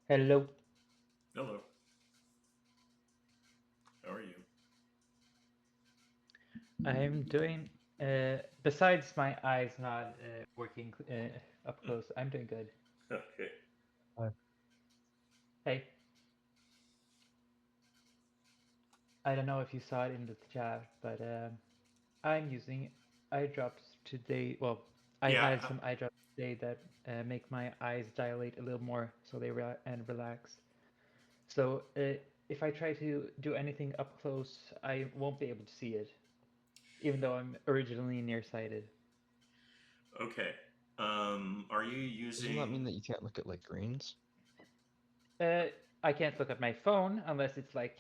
Hello. Hello. How are you? I'm doing, besides my eyes not working up Hmm. close, I'm doing good. Okay. Hey, I don't know if you saw it in the chat, but I'm using eye drops today. Well, I Yeah. had some eye drops today that make my eyes dilate a little more so they relax. So if I try to do anything up close, I won't be able to see it, even though I'm originally nearsighted. Okay. Are you Doesn't that mean using? that you can't look at like greens? Uh, I can't look at my phone unless it's like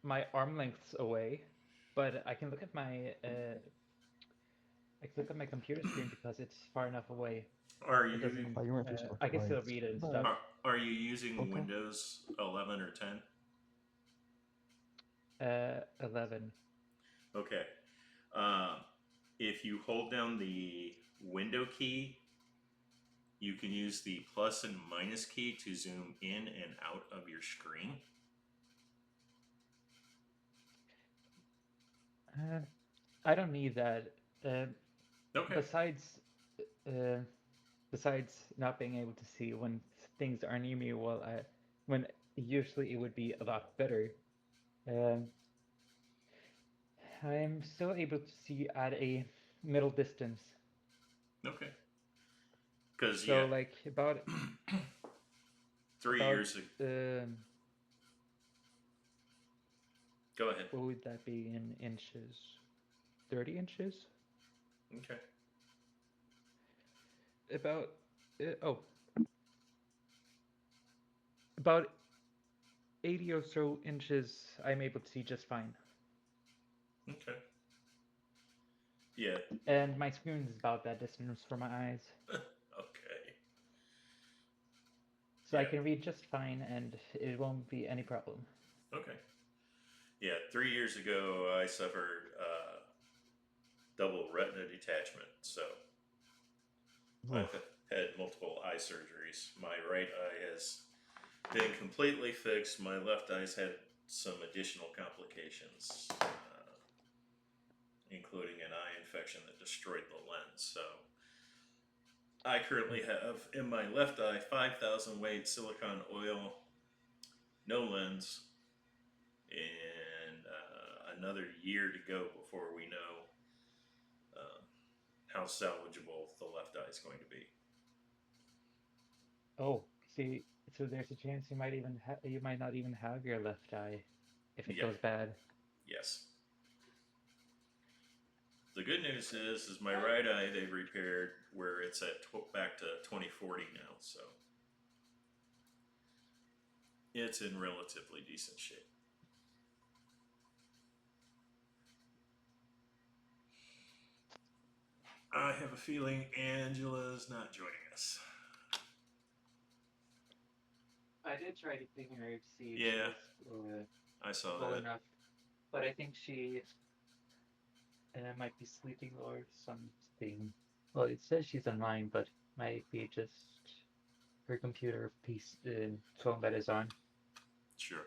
my arm lengths away, but I can look at my computer screen because it's far enough away. Are It you? doesn't. Oh, you weren't too sure. I can Right. still read it and stuff. But Are you using okay. Windows 11 or 10? 11. Okay. Uh, if you hold down the Window key, you can use the plus and minus key to zoom in and out of your screen. Uh, I don't need that. Uh, Okay. besides, uh, besides not being able to see when things are near me, when usually it would be a lot better. Um, I'm still able to see at a middle distance. Okay. Because So yeah, like about 3 about years ago. um Go ahead. what would that be in inches? 30 inches? Okay. About oh, about 80 or so inches I'm able to see just fine. Okay. Yeah. And my screen is about that distance from my eyes. Okay. So I Yeah. can read just fine and it won't be any problem. Okay. Yeah, 3 years ago, I suffered double retina detachment. So I've Oof. had multiple eye surgeries. My right eye has been completely fixed. My left eye's had some additional complications, including an eye infection that destroyed the lens. So I currently have in my left eye 5,000 weight silicone oil, no lens, and another year to go before we know uh, how salvageable the left eye is going to be. Oh, see, so there's a chance you might not even have your left eye if it Yeah, goes bad. yes. The good news is my right eye they've repaired where it's at back to 2040 now, so it's in relatively decent shape. I have a feeling Angela's not joining us. I did try to ping her to see if she Yeah, was I saw well that. enough, but I think she might be sleeping or something. Well, it says she's online, but might be just her computer piece phone that is on. Sure,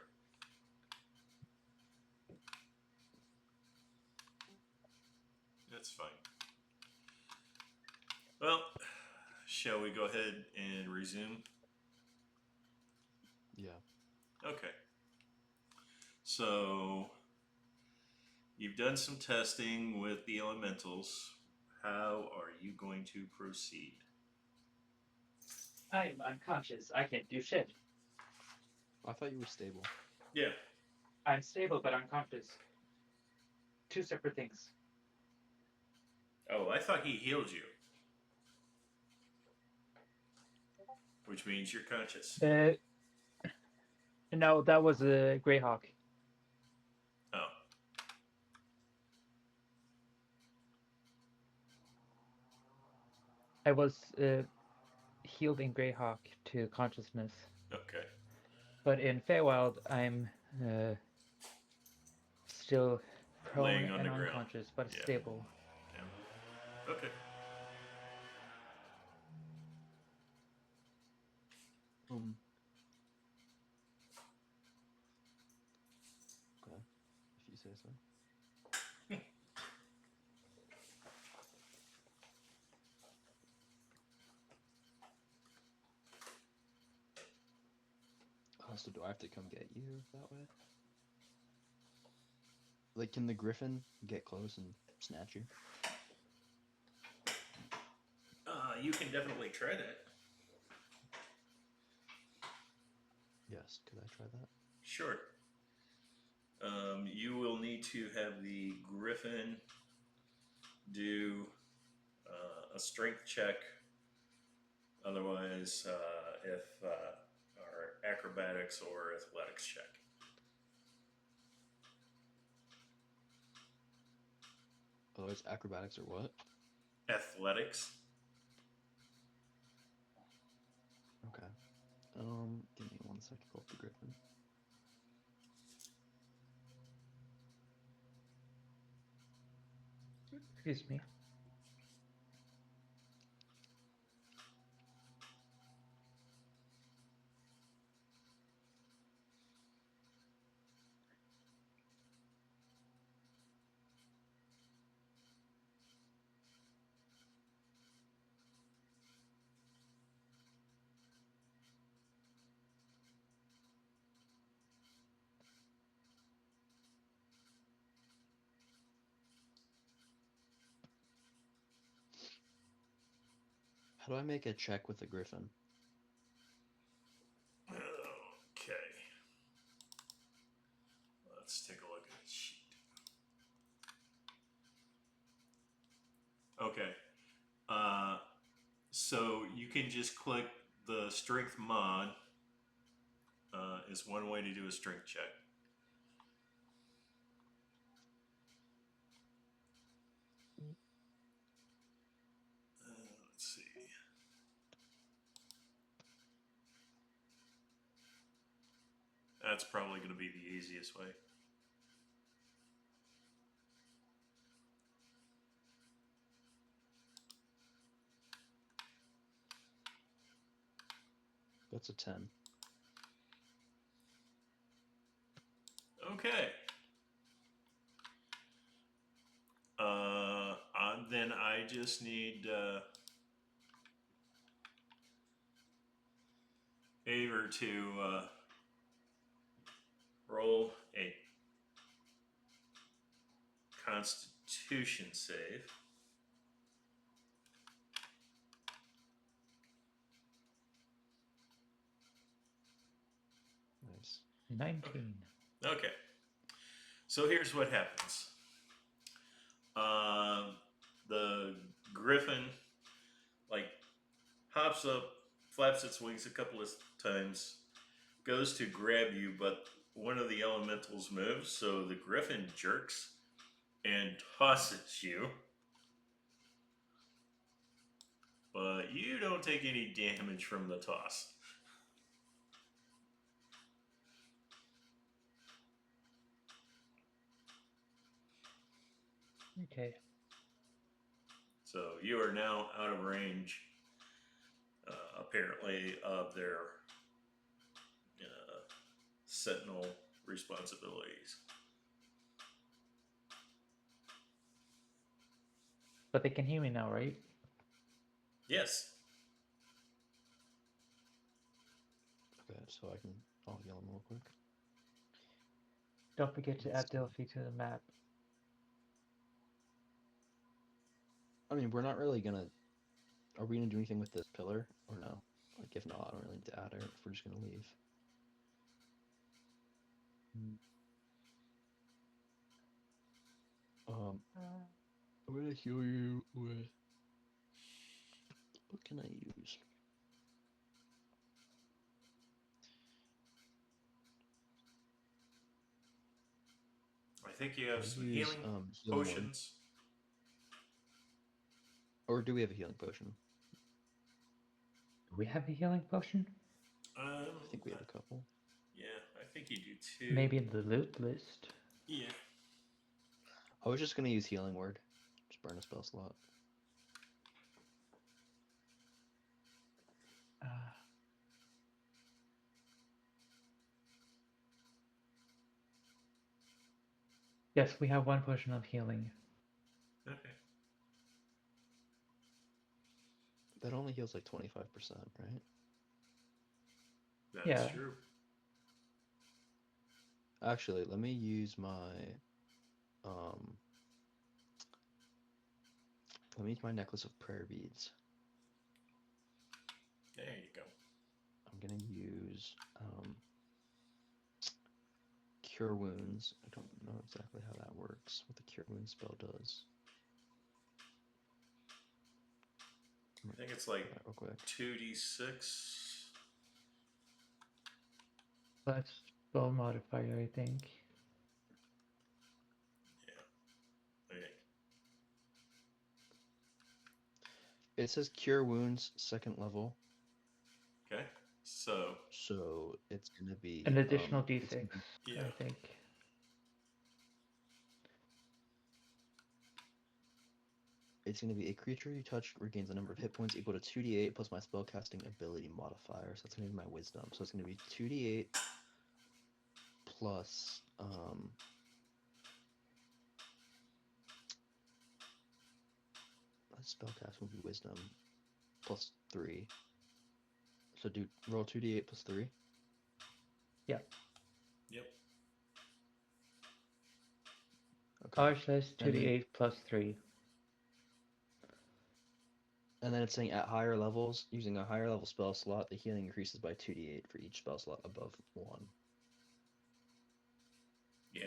that's fine. Well, shall we go ahead and resume? Yeah. Okay. So you've done some testing with the elementals. How are you going to proceed? I'm unconscious. I can't do shit. I thought you were stable. Yeah. I'm stable but unconscious. Two separate things. Oh, I thought he healed you, which means you're conscious. Uh, no, that was a Greyhawk. Oh, I was healed in Greyhawk to consciousness, okay. but in Feywild, I'm uh, still prone Laying on and the ground. unconscious, but Yeah. stable. Yeah. Okay. Um. say so. So do I have to come get you that way? Like, can the griffin get close and snatch you? You can definitely try that. Yes, could I try that? Sure. You will need to have the griffin do a strength check. Otherwise, if our acrobatics or athletics check. Otherwise, acrobatics or what? Athletics. Okay. Give me 1 second to pull up the griffin. Excuse me. How do I make a check with the griffin? Okay. Let's take a look at the sheet. Okay. So you can just click the strength mod. Is one way to do a strength check. Let's see. That's probably going to be the easiest way. That's a 10. Okay. Then I just need Aver to roll a Constitution save. Nice. 19. Okay. So here's what happens. The griffin, like, hops up, flaps its wings a couple of times, goes to grab you, but one of the elementals moves, so the griffin jerks and tosses you. But you don't take any damage from the toss. Okay. So you are now out of range, apparently, of their sentinel responsibilities. But they can hear me now, right? Yes. Okay, so I'll yell him real quick. Don't forget to Let's add see. Delphi to the map. I mean, we're not really gonna. Are we gonna do anything with this pillar or no? Like, if not, I don't really need to add her. If we're just gonna leave. I'm gonna heal you with. What can I use? I think you have I'll some use healing healing word. potions. Or do we have a healing potion? Do we have a healing potion? I think we have a couple. Yeah, I think you do too. Maybe in the loot list. Yeah. I was just gonna use healing word. Just burn a spell slot. Uh, Yes, we have 1 potion of healing. Okay. That only heals like 25%, right? That's Yeah. true. Actually, let me use my um let me use my necklace of prayer beads. There you go. I'm gonna use cure wounds. I don't know exactly how that works, what the cure wounds spell does. I think it's like That real quick. 2d6. Plus spell modifier, I think. I think. It says cure wounds 2nd level, Okay. So, so it's gonna be An additional it's d6, gonna be, yeah. I think. it's gonna be a creature you touch regains a number of hit points equal to 2d8 plus my spellcasting ability modifier. So that's gonna be my wisdom. So it's gonna be 2d8 plus spellcast will be wisdom plus 3. So do roll 2d8 plus 3. Yeah. Yep. Okay. Ours says And then 2d8 plus 3. it's saying at higher levels, using a higher level spell slot, the healing increases by 2d8 for each spell slot above 1. Yeah.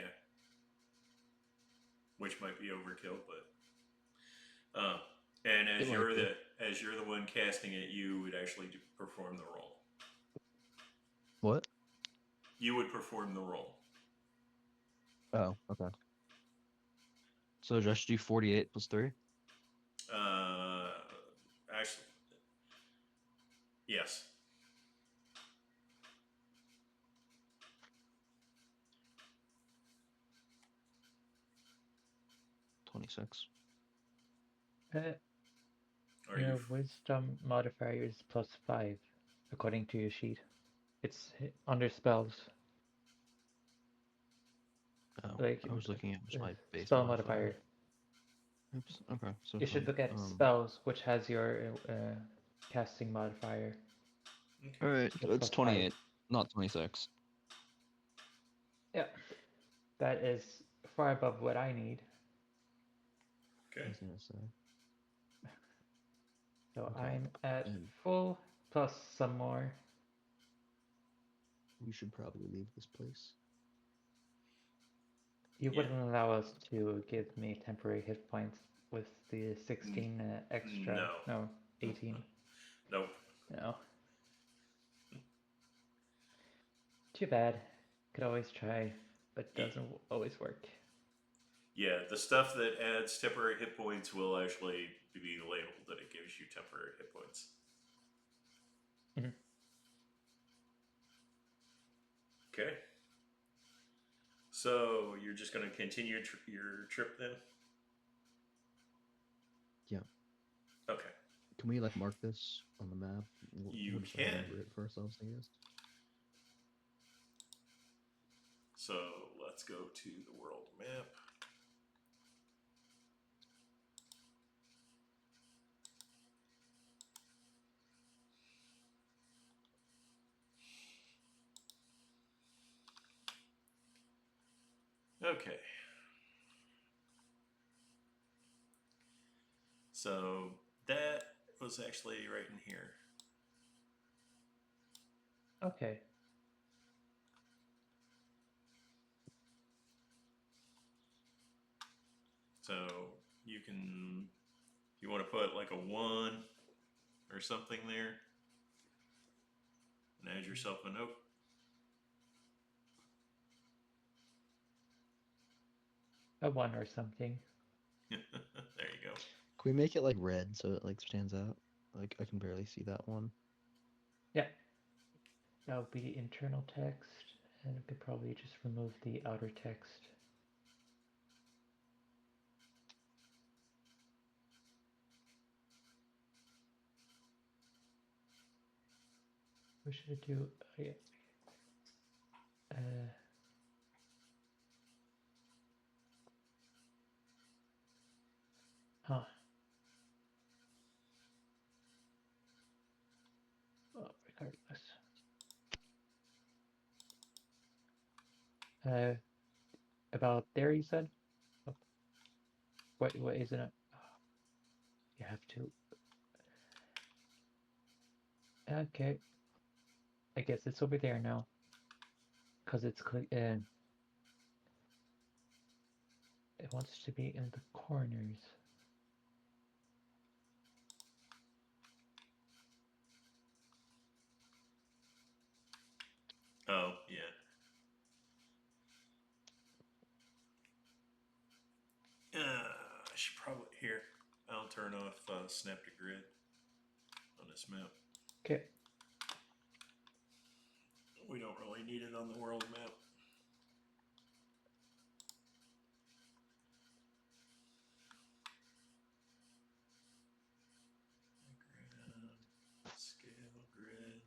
Which might be overkill, but and It might be. as you're the one casting it, you would actually perform the roll. What? You would perform the roll. Oh, okay. So just do 48 plus 3? Actually, yes. 26. Are you? Your wisdom modifier is plus 5, according to your sheet. It's under spells. Oh, Like I was looking at my base spell modifier. modifier. Oops. Okay, so You if should look at I spells, which has your casting modifier. Okay. all right, It's it's plus 5. 28, not 26. Yeah, that is far above what I need. I Okay. was gonna say. So Okay, I'm at and full plus some more. we should probably leave this place. You Yeah. wouldn't allow us to give me temporary hit points with the 16 extra. No. No, 18. Nope. No. Too bad. Could always try, but doesn't always work. Yeah, the stuff that adds temporary hit points will actually be labeled that it gives you temporary hit points. Mhm. Okay. So you're just going to continue your trip then? Yeah. Okay. Can we like mark this on the map? You We'll just can. remember it for ourselves, I guess. So let's go to the world map. Okay. So that was actually right in here. Okay. So you can, if you want to put like a 1 or something there, and add yourself a note. A 1 or something. There you go. Can we make it like red so it like stands out? Like I can barely see that one. Yeah. That would be internal text, and we could probably just remove the outer text. What should I do? Oh, yeah. Huh. Oh, regardless. About there, you said? Oh, what isn't it? Oh, you have to. Okay. I guess it's over there now. Because it's it wants to be in the corners. Oh, yeah. I should probably here. I'll turn off snap to grid on this map. Okay. We don't really need it on the world map. Grid, scale grid.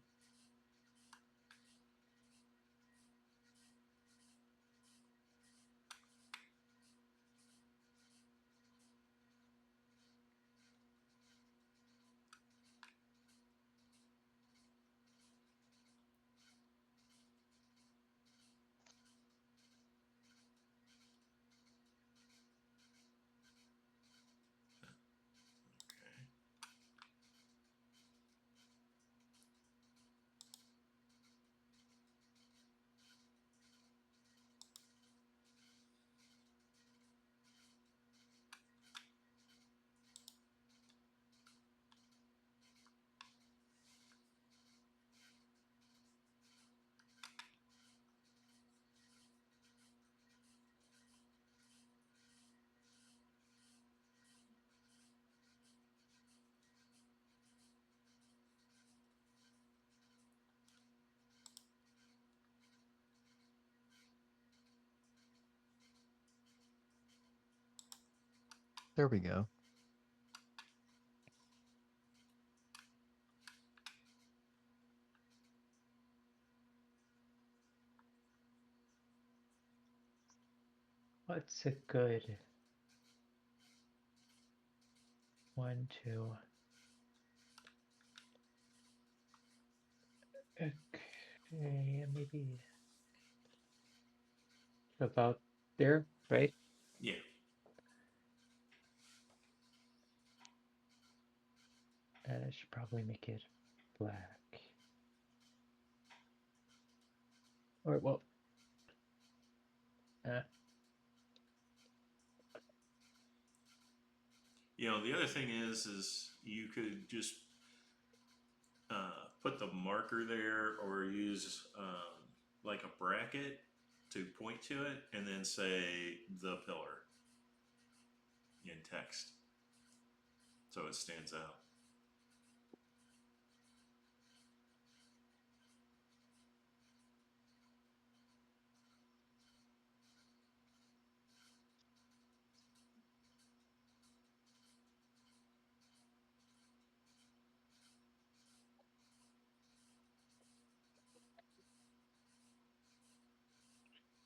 There we go. What's a good 1, 2? Okay, maybe about there, right? Yeah. I should probably make it black. Or, well, The other thing is you could just put the marker there or use like a bracket to point to it and then say the pillar in text so it stands out.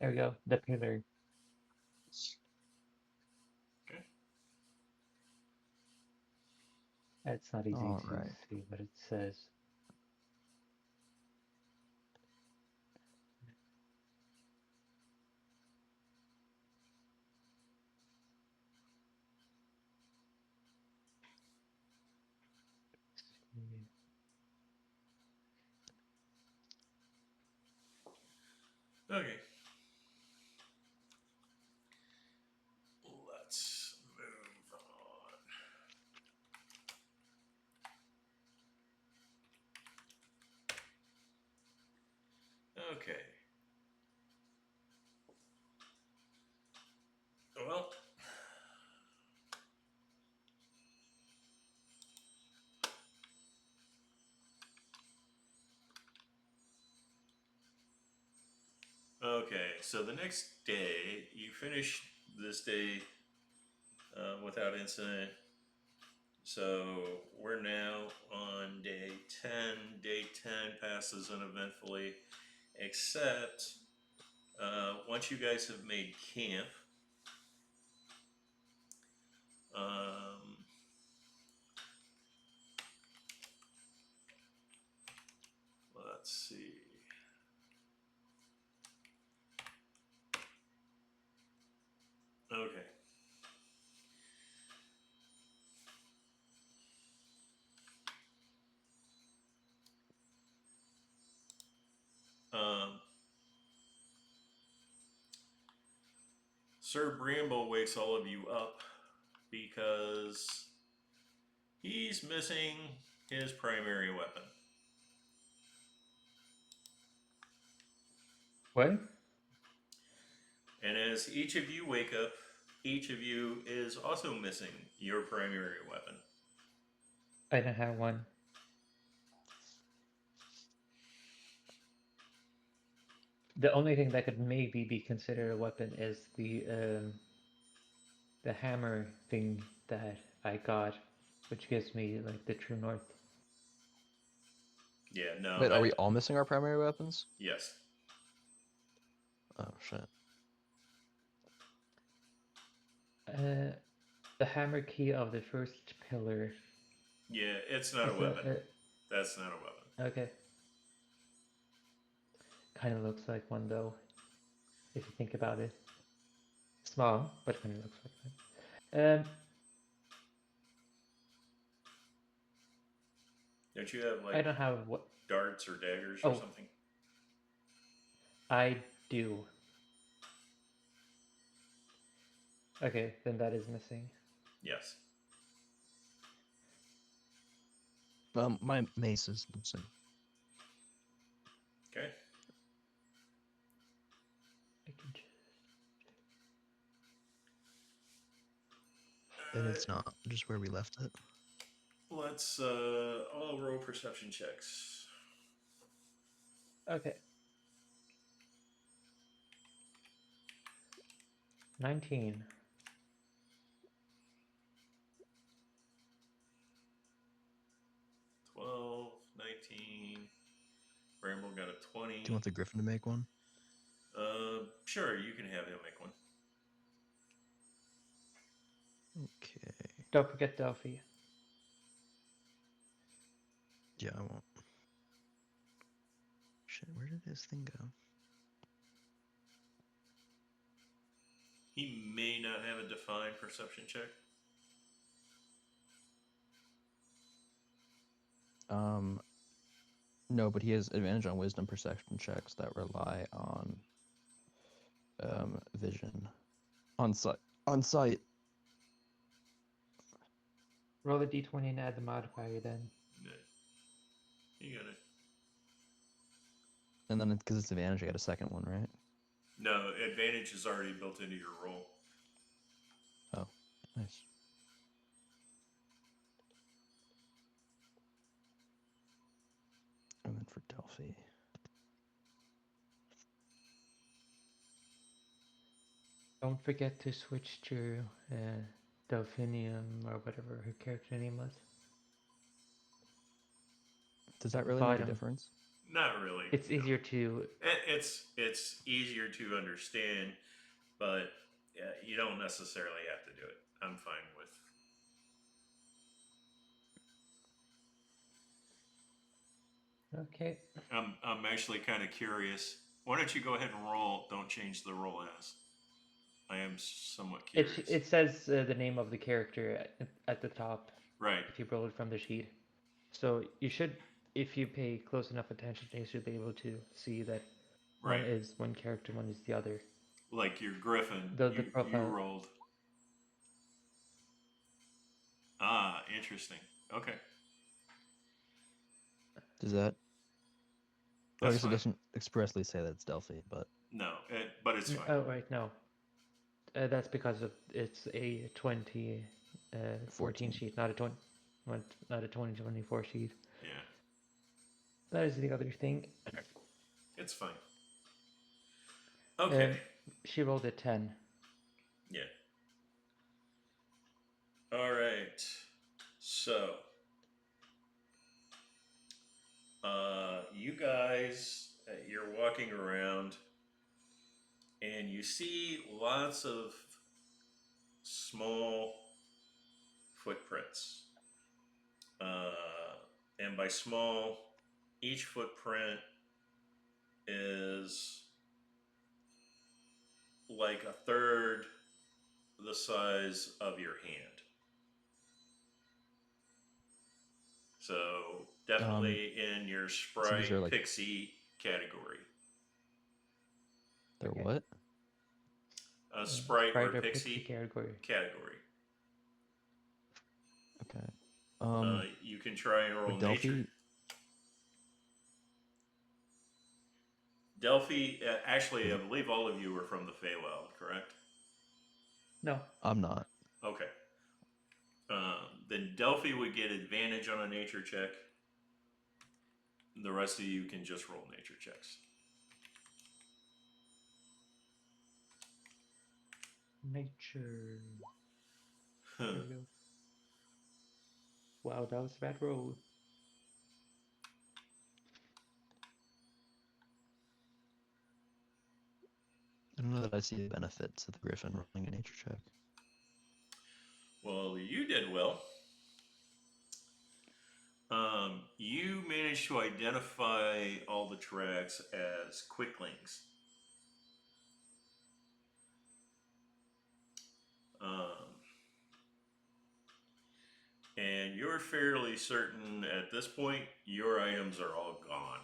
there we go, the pillar. Okay. It's not easy All to right. see what it says. Okay. Let's move on. Okay. Well, okay. So the next day, you finish this day without incident. So we're now on day 10. Day 10 passes uneventfully, except once you guys have made camp, Okay. Um, Sir Bramble wakes all of you up because he's missing his primary weapon. What? And as each of you wake up, each of you is also missing your primary weapon. I don't have one. The only thing that could maybe be considered a weapon is the hammer thing that I got, which gives me like the true north. Yeah, no, Wait, that. are we all missing our primary weapons? Yes. Oh shit. The hammer key of the first pillar. Yeah, it's not a Is weapon. that That's not a weapon. okay? Kind of looks like one though, if you think about it. Small, but kind of looks like one. Don't you have I like don't have what. darts or daggers or Oh, something? I do. Okay, then that is missing. Yes. My mace is missing. Okay. I can just... And it's not just where we left it. Let's all roll perception checks. Okay. 19. 12, 19. Bramble got a 20. Do you want the Griffin to make one? Sure, you can have him make one. Okay. Don't forget Delphi. Yeah, I won't. Shit, where did his thing go? He may not have a defined perception check. No, but he has advantage on wisdom perception checks that rely on vision. On sight. On sight. Roll a d20 and add the modifier then. No. You got it. And then because it's advantage, I got a second one, right? No, advantage is already built into your roll. Oh, nice. And then for Delphi. Don't forget to switch to Delphinium or whatever her character name was. Does At that the really make a bottom. difference? Not really. It's no. easier to... It's easier to understand, but you don't necessarily have to do it. I'm fine with. Okay. I'm actually kind of curious. Why don't you go ahead and roll? Don't change the roll as. I am somewhat curious. It says the name of the character at the top. Right. If you roll it from the sheet. So you should, if you pay close enough attention, you should be able to see that Right. one is one character, one is the other. Like your Griffin, The you profile. rolled. Ah, interesting. Okay. Does that? That's I guess fine. it doesn't expressly say that it's Delphi, but No, but it's fine. Oh, right, no. That's because of it's a 2014 14. sheet, not a 2024 sheet. Yeah, That is the other thing. it's fine. Okay. She rolled a 10. Yeah. All right. So, you guys, you're walking around and you see lots of small footprints. And by small, each footprint is like a third the size of your hand. So definitely in your So these are sprite like pixie category. they're Okay. what? A sprite or Sprite or pixie pixie category. category. Okay. You can try and roll Would nature. Delphi, actually, I believe all of you are from the Feywild, correct? No. I'm not. Okay. Then Delphi would get advantage on a nature check. The rest of you can just roll nature checks. Nature. There we go. Wow, that was a bad roll. I don't know that I see the benefits of the Griffin rolling a nature check. Well, you did well. You managed to identify all the tracks as quicklings. And you're fairly certain at this point your items are all gone.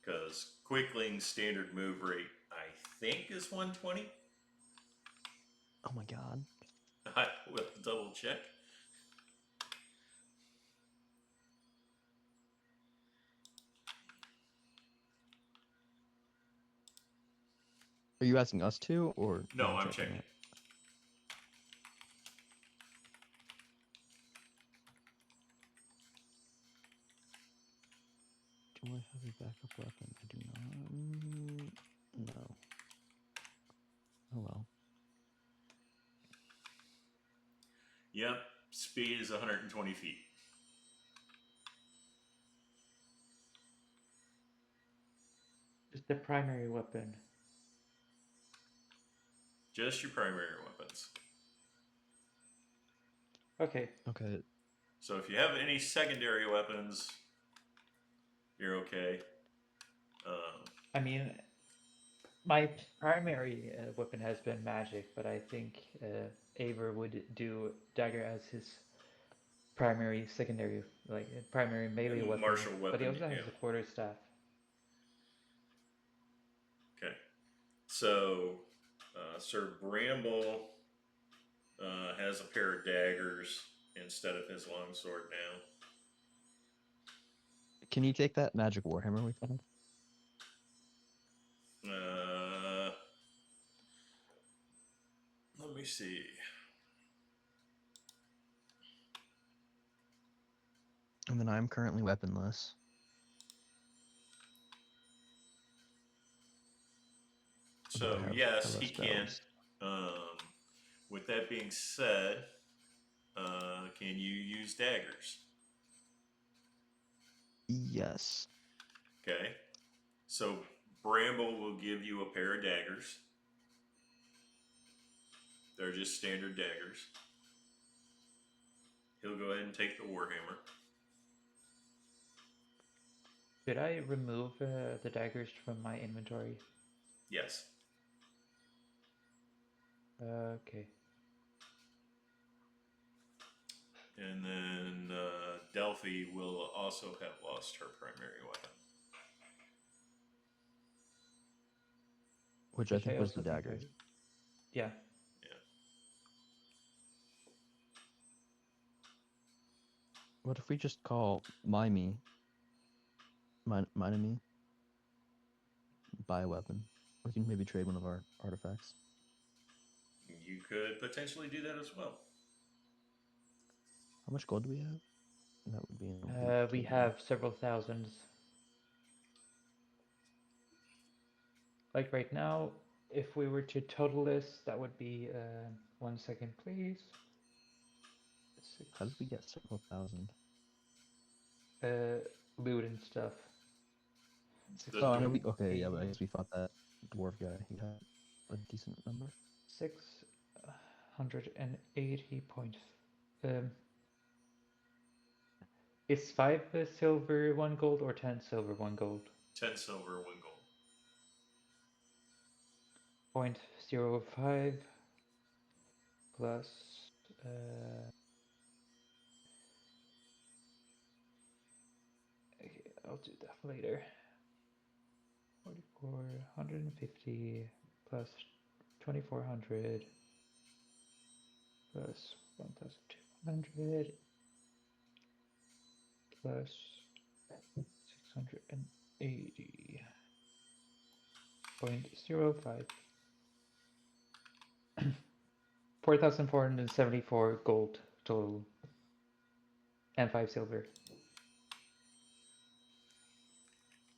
Because quickling's standard move rate, I think, is 120. Oh my god. I will double check. Are you asking us to, or No, are you I'm checking checking. it? Do I have a backup weapon? I do not. No. Oh well. Yep, speed is 120 feet. Just the primary weapon. Just your primary weapons. Okay. Okay. So if you have any secondary weapons, you're okay. I mean, my primary weapon has been magic, but I think Aver would do dagger as his primary, secondary, like primary melee weapon. Martial But he weapon, also has yeah. a quarterstaff. Okay. So, Sir Bramble has a pair of daggers instead of his longsword now. Can you take that magic warhammer we found? Let me see. And then I'm currently weaponless. So I yes, have he can. spells. With that being said, can you use daggers? Yes. Okay. So Bramble will give you a pair of daggers. They're just standard daggers. He'll go ahead and take the warhammer. Should I remove the daggers from my inventory? Yes. Okay. And then Delphi will also have lost her primary weapon. Which I think was the also think daggers. Yeah. Yeah. What if we just call Mine me, buy a weapon? We can maybe trade one of our artifacts. You could potentially do that as well. How much gold do we have? That would be in We have several thousands. Like right now, if we were to total this, that would be 1 second, please. How did we get several thousand? Loot and stuff. Oh, I know we. Okay, yeah, but I guess we fought that dwarf guy. He had a decent number. 680 points. Is 5 silver, 1 gold, or 10 silver, 1 gold? 10 silver, 1 gold. 0.05. plus uh, okay, I'll do that later. 44, 150 plus 2400 plus 1200 plus 680.05. 4,474 gold total and 5 silver.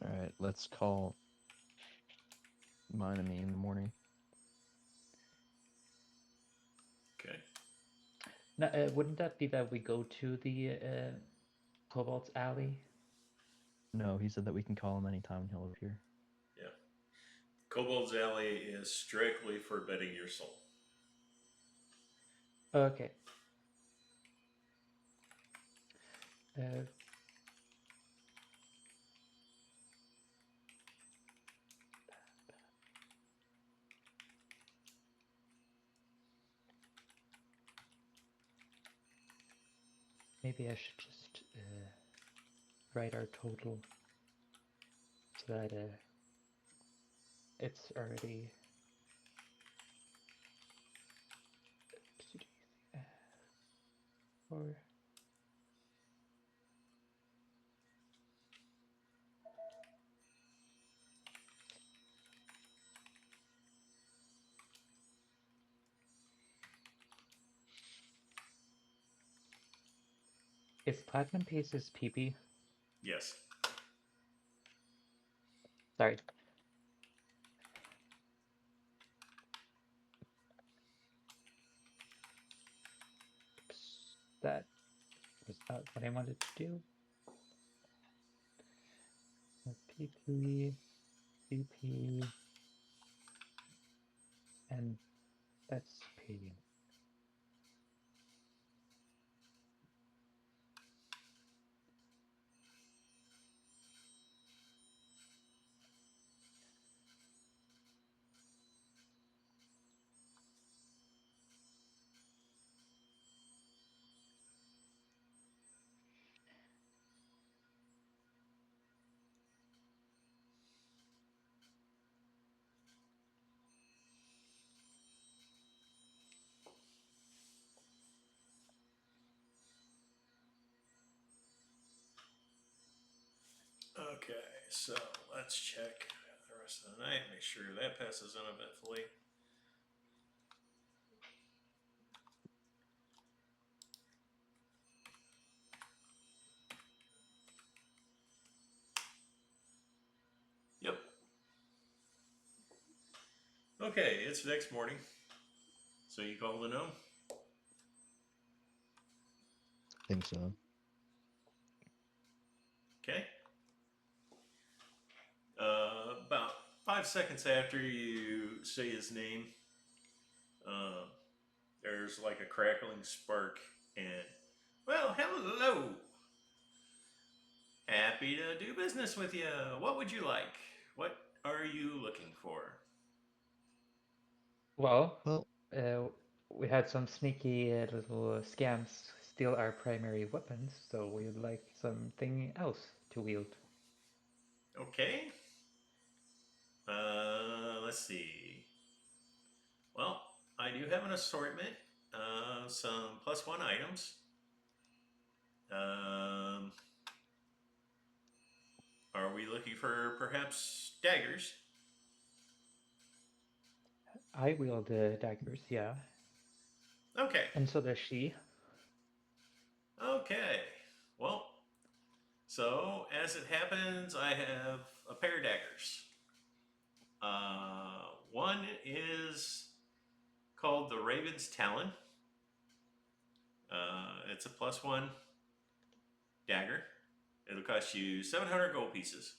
All right, let's call mine and me in the morning. Okay. Now, wouldn't that be that we go to the Cobalt's Alley? No, he said that we can call him anytime and he'll appear. Yeah. Kobold's Alley is strictly for betting your soul. Okay. Uh, maybe I should just write our total so that it's already. Or is Platinum Pace's PP? Yes. Sorry. Oops. That was not what I wanted to do. PP, PP, and SP. Okay, so let's check the rest of the night, make sure that passes uneventfully. Yep. Okay, it's next morning. So you call the gnome? Think so. Okay. About 5 seconds after you say his name, uh, there's like a crackling spark, and well, hello. Happy to do business with you. What would you like? What are you looking for? Well, Well, we had some sneaky little scams steal our primary weapons, so we would like something else to wield. Okay. Let's see. Well, I do have an assortment of some +1 items. Are we looking for perhaps daggers? I wield daggers, yeah, Okay. and so does she. Okay. Well, so as it happens, I have a pair of daggers. One is called the Raven's Talon. It's a +1 dagger. It'll cost you 700 gold pieces.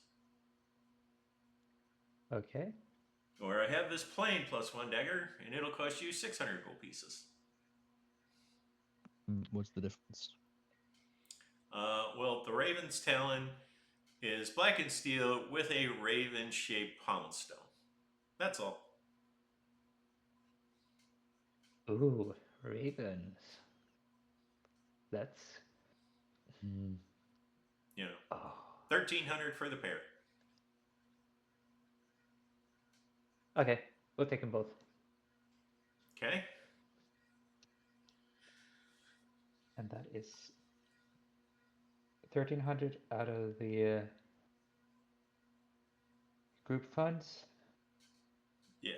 Okay. Or I have this plain +1 dagger, and it'll cost you 600 gold pieces. what's the difference? Well, the Raven's Talon is black and steel with a raven-shaped poundstone. That's all. Ooh, Ravens. That's. Hmm. You know, Oh. 1,300 for the pair. Okay, we'll take them both. Okay. And that is 1,300 out of the group funds. Yeah.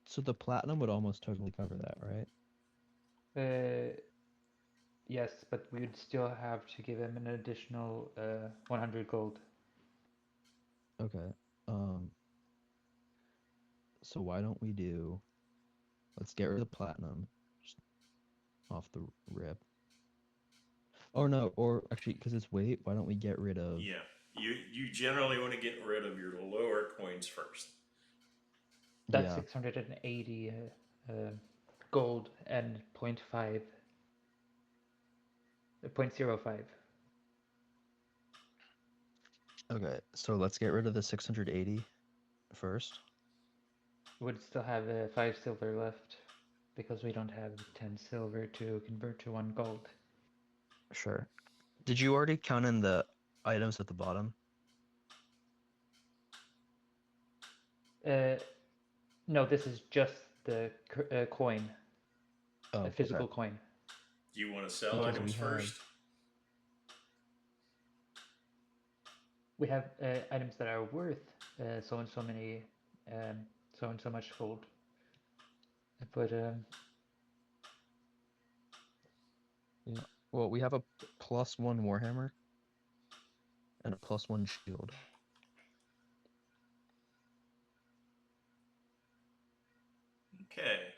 So the platinum would almost totally cover that, right? Yes, but we would still have to give him an additional 100 gold. Okay. So why don't we do? Let's get rid of the platinum, just off the rip. Or no, or actually, because it's weight, why don't we get rid of? Yeah. You generally want to get rid of your lower coins first. That's Yeah. 680 gold and 0.5, 0.05. Okay. So let's get rid of the 680 first. Would still have 5 silver left because we don't have 10 silver to convert to 1 gold. Sure. Did you already count in the items at the bottom? No, this is just the coin, Oh, a okay. physical coin. Do you want to sell Because items we have. first? We have items that are worth so and so many, so and so much gold. But Yeah. Well, we have a +1 warhammer and a +1 shield. Okay.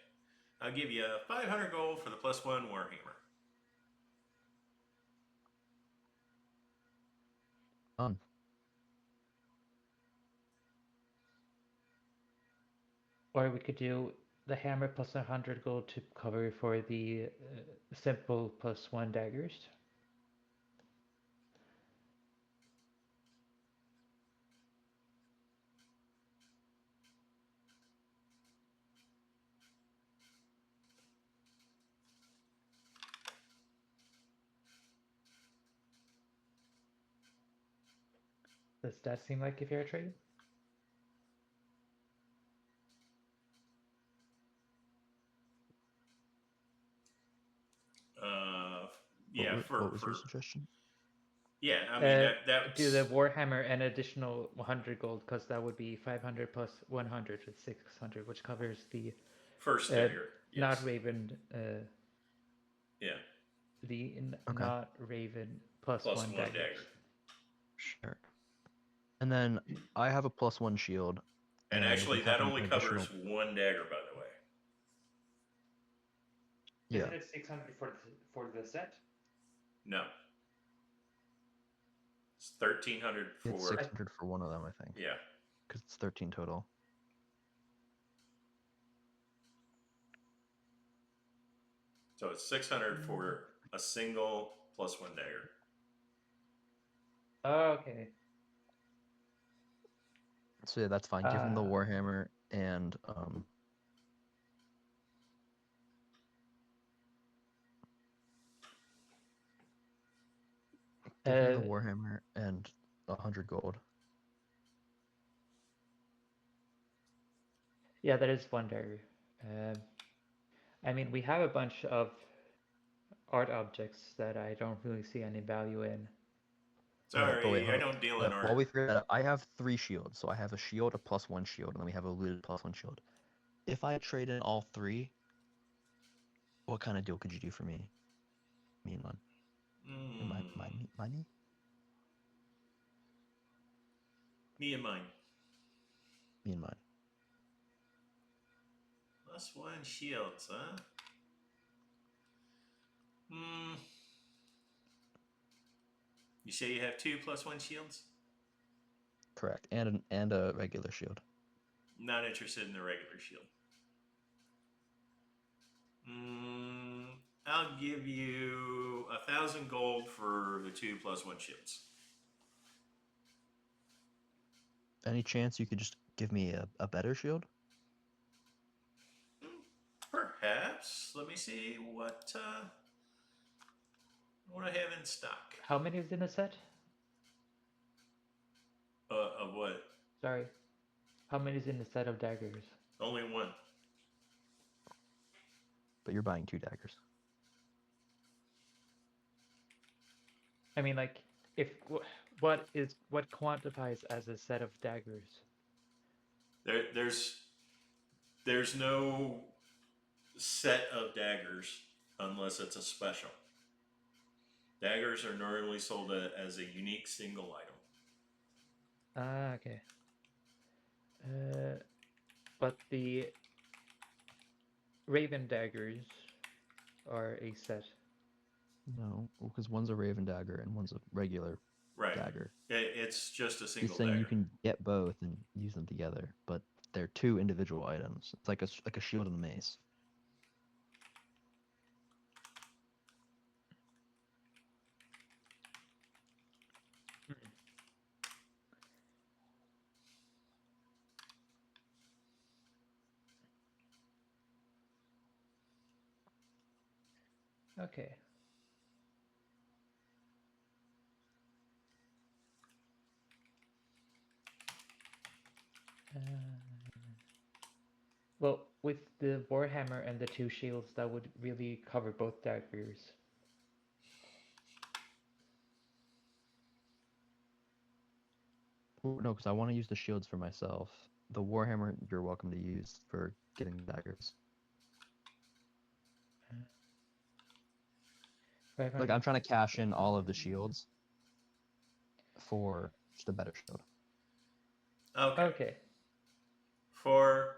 I'll give you 500 gold for the +1 Warhammer. Done. or we could do the hammer plus 100 gold to cover for the simple +1 daggers. Does that seem like a fair trade? Yeah, What was your suggestion? yeah. I mean Do the that's warhammer an additional 100 gold because that would be 500 plus 100 is 600, which covers the first dagger. not Yes. raven, Yeah. the Okay. not raven plus Plus one one daggers. dagger. Sure. And then I have a +1 shield. And actually, we have that an only additional. covers one dagger, by the way. Yeah. Isn't it 600 for the set? No. It's 1,300 It's for. 600 for one of them, I think. Yeah. Because it's 13 total. So it's 600 for a single +1 dagger. Oh, okay. So yeah, that's fine. Give him the warhammer and give him the warhammer and 100 gold. Yeah, that is one dagger. I mean, we have a bunch of art objects that I don't really see any value in. Right, but wait, Sorry, I hold don't deal on. in While art. we figure that out, I have 3 shields. So I have a shield, a +1 shield, and then we have a looted +1 shield. If I trade in all 3, what kind of deal could you do for me? Me and mine. Money? Me and mine. Me and mine. +1 shields, huh? You say you have 2 +1 shields? Correct. And a regular shield. Not interested in the regular shield. I'll give you 1,000 gold for the 2 +1 shields. Any chance you could just give me a better shield? Perhaps. Let me see what I have in stock. How many is in a set? Of what? Sorry. How many is in a set of daggers? Only one. But you're buying 2 daggers. I mean, like, if what quantifies as a set of daggers? There's no set of daggers unless it's a special. Daggers are normally sold as a unique single item. Ah, okay. But the Raven daggers are a set. No, because one's a raven dagger and one's a regular Right. dagger. It's just a He's single saying dagger. you can get both and use them together, but they're 2 individual items. It's like a shield and a mace. Okay. Well, with the Warhammer and the 2 shields, that would really cover both daggers. No, because I want to use the shields for myself. The Warhammer, you're welcome to use for getting daggers. Like, I'm trying to cash in all of the shields for just a better shield. Okay. For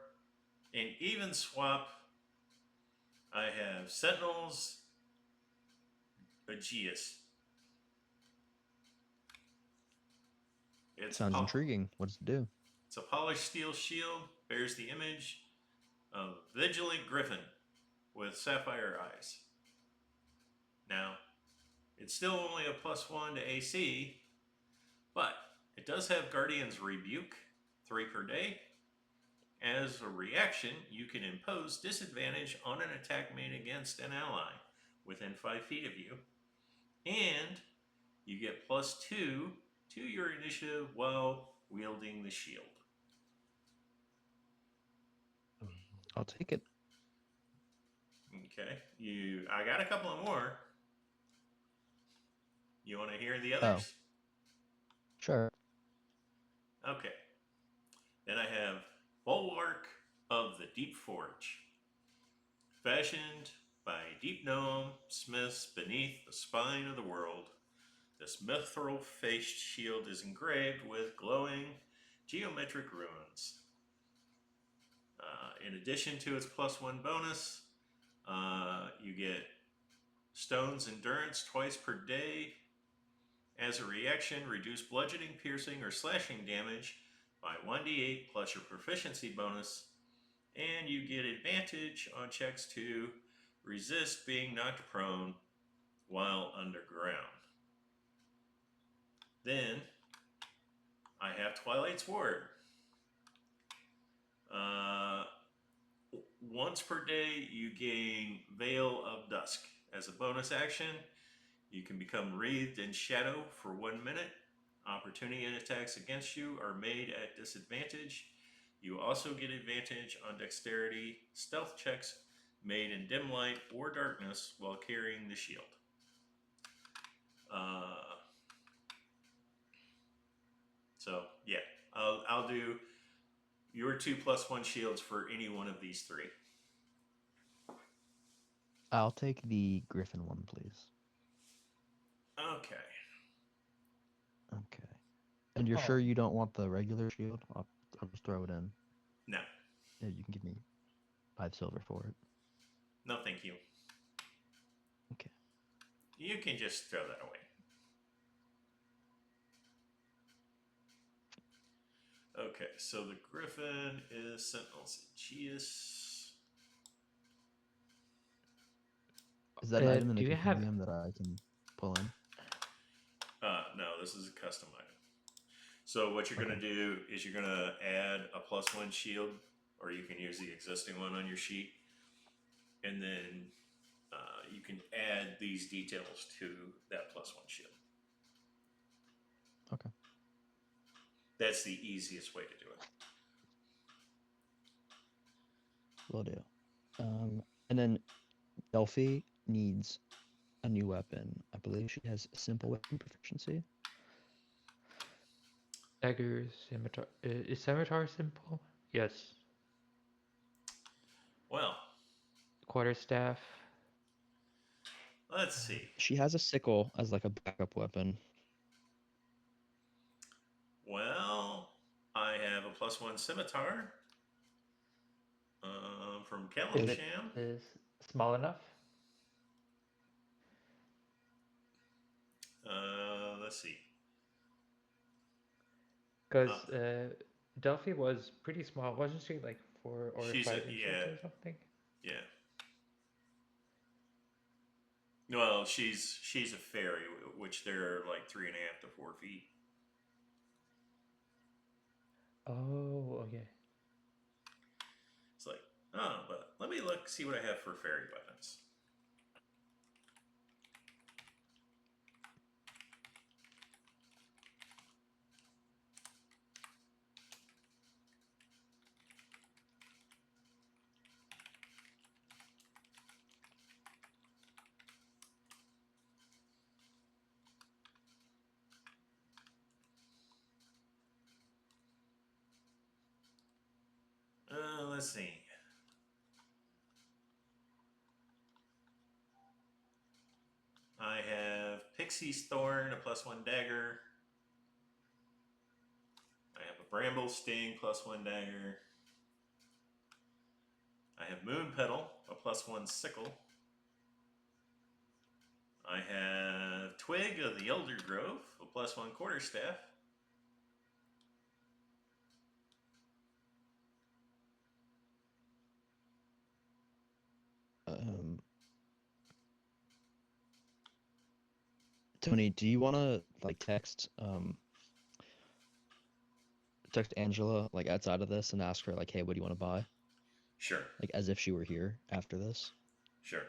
an even swap, I have Sentinels, Aegeus. Sounds intriguing. What does it do? It's a polished steel shield, bears the image of Vigilant Griffin with sapphire eyes. Now, it's still only a +1 to AC, but it does have Guardian's Rebuke, 3 per day. As a reaction, you can impose disadvantage on an attack made against an ally within 5 feet of you, and you get +2 to your initiative while wielding the shield. I'll take it. Okay, I got a couple of more. You want to hear the others? Sure. Okay. Then I have Bulwark of the Deep Forge. Fashioned by deep gnome smiths beneath the spine of the world, this mithril faced shield is engraved with glowing geometric runes. In addition to its +1 bonus, you get Stone's Endurance twice per day. As a reaction, reduce bludgeoning, piercing, or slashing damage by 1d8 plus your proficiency bonus, and you get advantage on checks to resist being knocked prone while underground. Then I have Twilight's Ward. Once per day, you gain Veil of Dusk. As a bonus action, you can become wreathed in shadow for 1 minute. Opportunity attacks against you are made at disadvantage. You also get advantage on dexterity stealth checks made in dim light or darkness while carrying the shield. So yeah, I'll do your 2 +1 shields for any one of these 3. I'll take the Griffin one, please. Okay. Okay. And you're sure you don't want the regular shield? I'll just throw it in. No. Yeah, you can give me 5 silver for it. No, thank you. Okay. You can just throw that away. Okay, so the Griffin is Sentinel's Aegeus. Is that an item in Do the you have- compendium that I can pull in? No, this is a custom item. So what you're going to do is you're going to add a +1 shield, or you can use the existing one on your sheet. and then you can add these details to that +1 shield. Okay. That's the easiest way to do it. Will do. And then Delphi needs a new weapon. I believe she has simple weapon proficiency. Dagger, scimitar. Is scimitar simple? Yes. Well, Quarterstaff. let's see. She has a sickle as like a backup weapon. Well, I have a +1 scimitar from Is it Calensham. small enough? Let's see. Because Delphi was pretty small, wasn't she? Like 4 or She's 5 inches or something. Yeah. Well, she's a fairy, which they're like 3.5 to 4 feet. Oh, okay. It's like, oh, but let me see what I have for fairy weapons. Let's see. I have Pixie's Thorn, a +1 dagger. I have a Bramble Sting, +1 dagger. I have Moon Petal, a +1 sickle. I have Twig of the Elder Grove, a +1 quarterstaff. Tony, do you want to like text Angela like outside of this and ask her like, hey, what do you want to buy? Sure. Like as if she were here after this. Sure.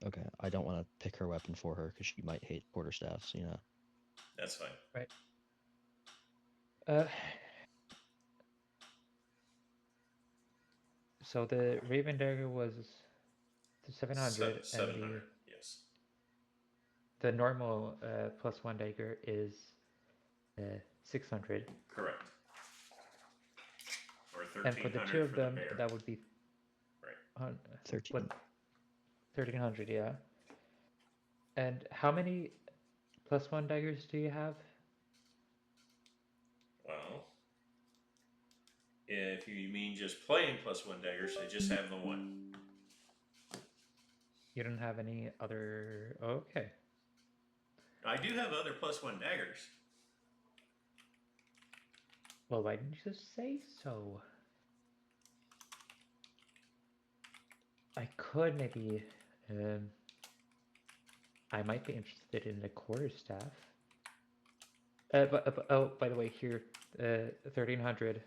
Okay, I don't want to pick her weapon for her because she might hate quarterstaffs, you know. That's fine. Right. So the Raven Dagger was 700, 700, and yes. the normal +1 dagger is 600. Correct. Or 1300 And for the two of them, bear. that would be right. 1300, yeah. And how many +1 daggers do you have? Well, if you mean just playing +1 daggers, I just have the one. You don't have any other... Oh, okay. I do have other +1 daggers. Well, why didn't you just say so? I could maybe... I might be interested in the quarterstaff. But oh, by the way, here, 1300.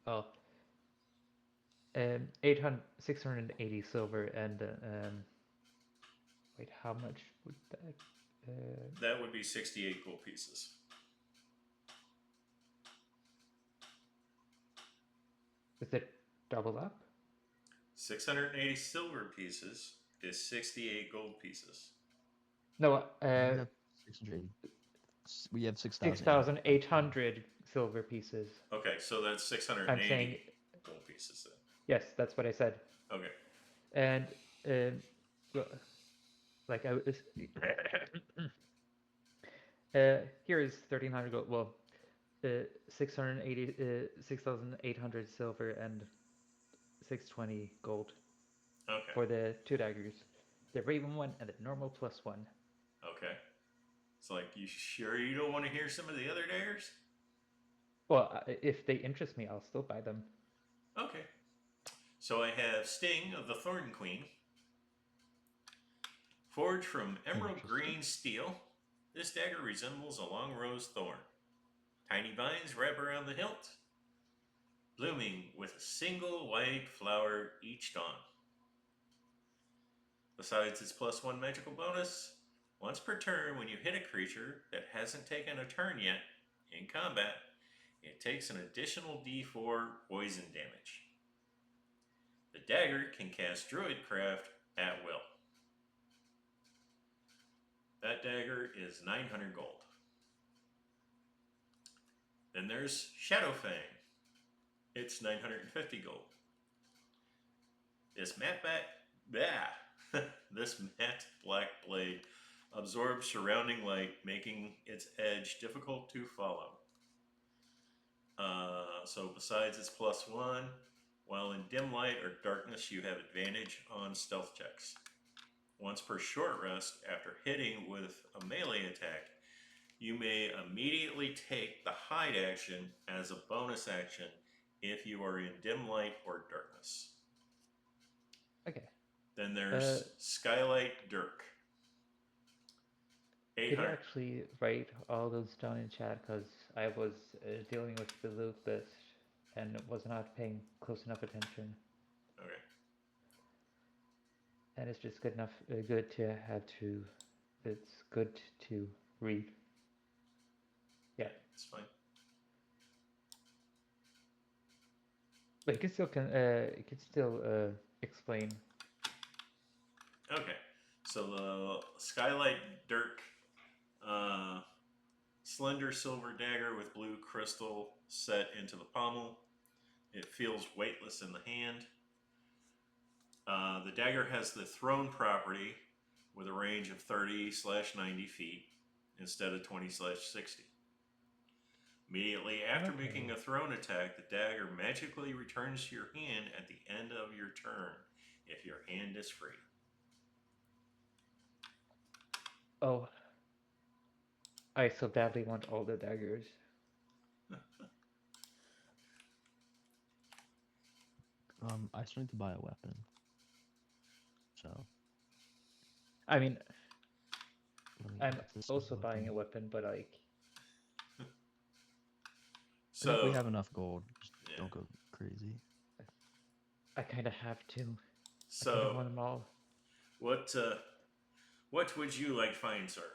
Oh, 680 silver, and wait, how much would that? That would be 68 gold pieces. Is it double up? 680 silver pieces is 68 gold pieces. No, we have 6,800 silver pieces. Okay, so that's 680 I'm saying, gold pieces then. yes, that's what I said. Okay. And like I was, here is 1,300 gold. Well, 6,800 silver and 620 gold. Okay. For the 2 daggers, the Raven one and the normal +1. Okay. It's like, you sure you don't want to hear some of the other daggers? Well, if they interest me, I'll still buy them. Okay. So I have Sting of the Thorn Queen. Forged from emerald green steel, this dagger resembles a long rose thorn. Tiny vines wrap around the hilt, blooming with a single white flower each dawn. Besides its +1 magical bonus, once per turn when you hit a creature that hasn't taken a turn yet in combat, it takes an additional d4 poison damage. The dagger can cast Druidcraft at will. That dagger is 900 gold. Then there's Shadowfang. It's 950 gold. This matte black blade absorbs surrounding light, making its edge difficult to follow. So besides its +1, while in dim light or darkness, you have advantage on stealth checks. Once per short rest, after hitting with a melee attack, you may immediately take the hide action as a bonus action if you are in dim light or darkness. Okay. Then there's Skylight Dirk. Could you actually write all those down in chat? Because I was dealing with the loot list and was not paying close enough attention. Okay. And it's just good enough, good to have to. It's good to read. Yeah, it's fine. But you can still explain. Okay, so the Skylight Dirk, slender silver dagger with blue crystal set into the pommel. It feels weightless in the hand. The dagger has the thrown property with a range of 30/90 feet instead of 20/60. Immediately after making a thrown attack, the dagger magically returns to your hand at the end of your turn if your hand is free. Oh, I so badly want all the daggers. I still need to buy a weapon. So. I mean, I'm also buying a weapon, but like. So if we have enough gold, just don't go crazy. I kind of have to. So I kind of want them all. What would you like to find, sir?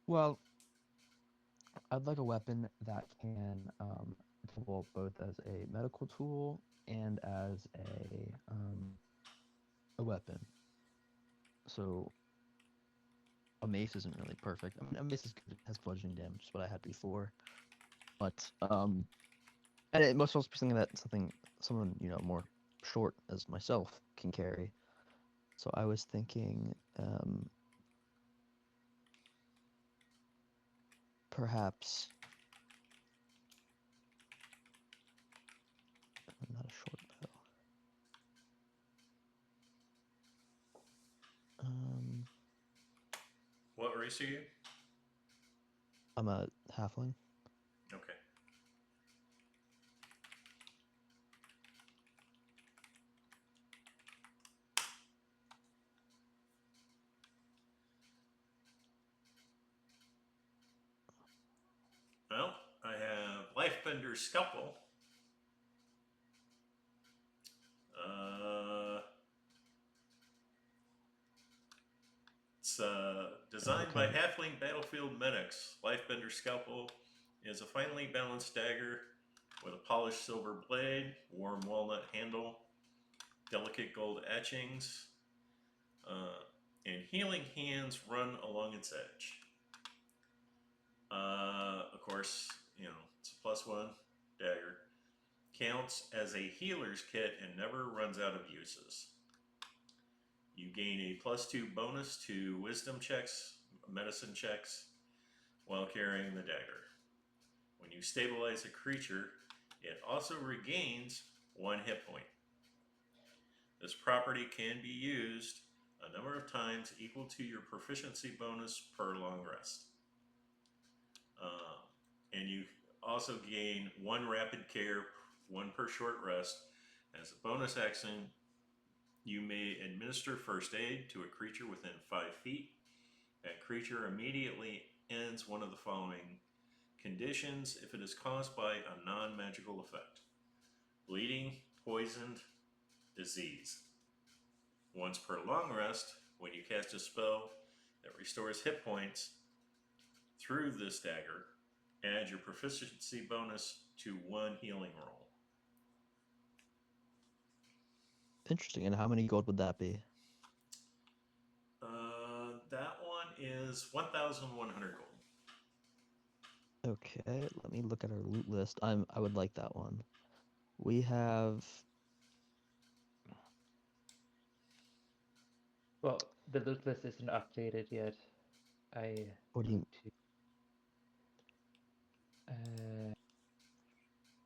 Well, I'd like a weapon that can double both as a medical tool and as a weapon. So a mace isn't really perfect. I mean, a mace is good. It has bludgeoning damage, is what I had before. But and it must also be something that someone more short as myself can carry. So I was thinking perhaps not a short bow. What race are you? I'm a halfling. Okay. Well, I have Lifebender Scalpel. It's designed by Halfling Battlefield Medics. Lifebender Scalpel is a finely balanced dagger with a polished silver blade, warm walnut handle, delicate gold etchings, and healing hands run along its edge. Of course, it's a +1 dagger. Counts as a healer's kit and never runs out of uses. You gain a +2 bonus to wisdom checks, medicine checks, while carrying the dagger. When you stabilize a creature, it also regains 1 hit point. This property can be used a number of times equal to your proficiency bonus per long rest. And you also gain 1 rapid care, 1 per short rest. As a bonus action, you may administer first aid to a creature within 5 feet. That creature immediately ends one of the following conditions if it is caused by a non-magical effect: bleeding, poisoned, disease. Once per long rest, when you cast a spell that restores hit points through this dagger, add your proficiency bonus to 1 healing roll. Interesting. And how many gold would that be? That one is 1,100 gold. Okay, let me look at our loot list. I would like that one. We have Well, the loot list isn't updated yet. I what do you need to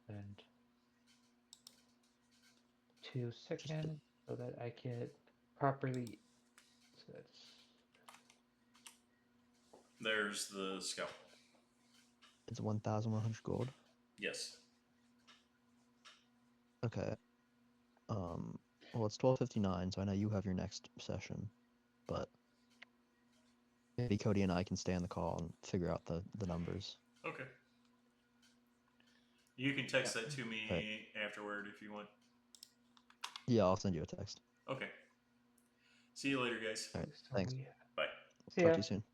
and 2 seconds so that I can properly. So that's There's the scalpel. it's 1,100 gold. Yes. Okay. Well, it's 12:59, so I know you have your next session, but maybe Cody and I can stay on the call and figure out the numbers. Okay. You can text Yeah. that to me Right. afterward if you want. Yeah, I'll send you a text. Okay. See you later, guys. All right. so Thanks. we Bye. see Talk ya. to you soon.